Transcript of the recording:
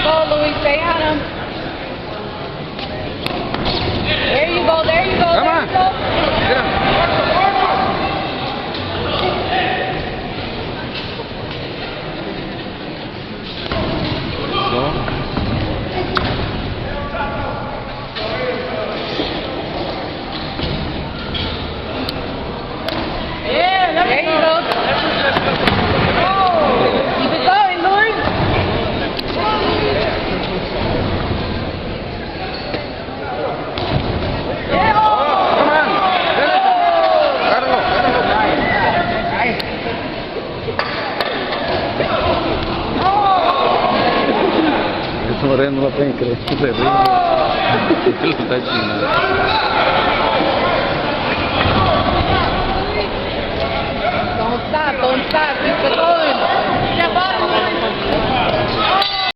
go, Louis. Stay on him. There you go. There you go. Come there on. you go. Get him. Go. Yeah, there you go. Keep it going, Louis. Yeah. Come on. Cáralo, cáralo. Moreno no lo pueden creer, se ríe. Lo está chingando.